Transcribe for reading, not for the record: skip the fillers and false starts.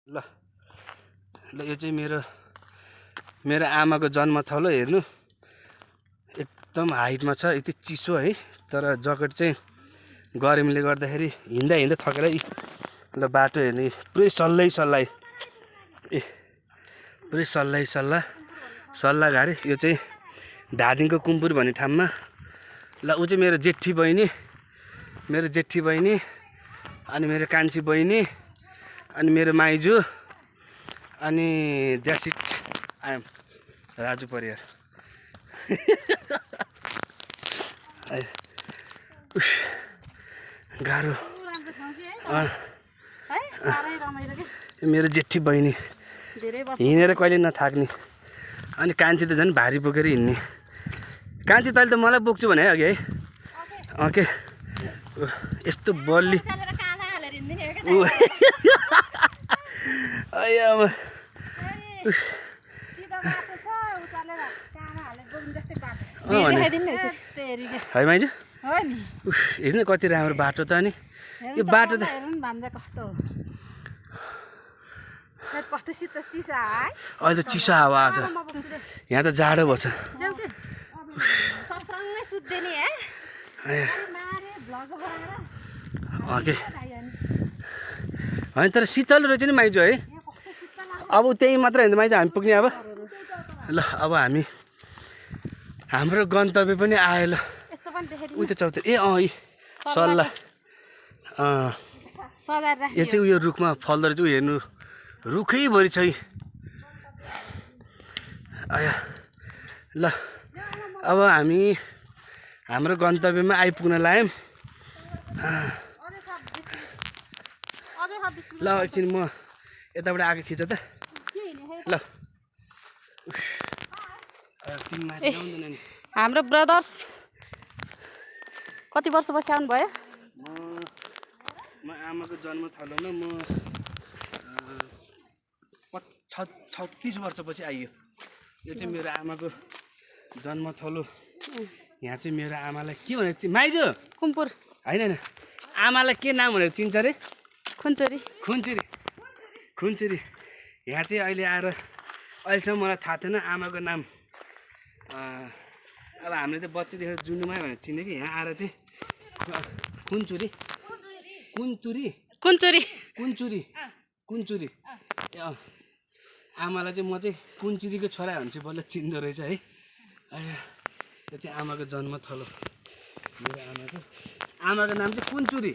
ल ल यो चाहिँ मेरो आमाको जन्मथलो हेर्नु एकदम हाइटमा छ यति चिसो है तर ज्याकेट चाहिँ गरमले गर्दाखेरि हिँड्दा हिँड्दा थकेर ल बाटो हेर्ने पुरै सल्लाइ ए पुरै सल्लाह घारे यो चाहिँ धादिङको कुम्पुर भन्ने ठाउँमा ल ऊ चाहिँ मेरो जेठी बहिनी अनि मेरो कान्छी बहिनी अनि मेरो माइजू अनि that's it I am Raju Pariyar गाह्रो मेरो जेठी बहिनी हिँडेर कहिले नथाक्ने अनि कान्छी त झन् भारी बोकेर हिँड्ने कान्छी तैँले त मलाई बोक्छु भने है अघि है ओके यस्तो बल्ली है माइजू हेर्नु कति राम्रो बाटो त अनि यो बाटो त अहिले त चिसो हावा आछ यहाँ त जाडो भयो छ ओके होइन तर शीतल रहेछ नि माइजू है अब त्यही मात्र होइन माइजू हामी पुग्ने अब ल अब हाम्रो गन्तव्य पनि आयो ल उयो त चौध ए सल्लाह यो चाहिँ उयो रुखमा फल्दो रहेछ हेर्नु रुखैभरि छ आया ल अब हामी हाम्रो गन्तव्यमा आइपुग्न लाग्यौँ ल एकछिन म यताबाट आएको खिच त ल हाम्रो ब्रदर्स कति वर्षपछि आउनुभयो? म आमाको जन्मथलोमा म 36 वर्षपछि आइयो। यो चाहिँ मेरो आमाको जन्मथलो। यहाँ चाहिँ मेरो आमालाई के भनेर माइजू कुम्पुर हैन आमालाई के नाम भनेर चिन्छ रे? खुन्चुरी। यहाँ चाहिँ अहिले आएर अहिलेसम्म मलाई थाहा थिएन आमाको नाम। अब हामीले त बच्चादेखि जुनुमाई भनेर चिन्ने कि यहाँ आएर चाहिँ कुन्चुरी आमालाई चाहिँ म चाहिँ कुन्चुरीको छोरा भन्छु बल्ल चिन्दो रहेछ है। यो चाहिँ आमाको जन्मथलो। मेरो आमाको नाम चाहिँ कुन्चुरी।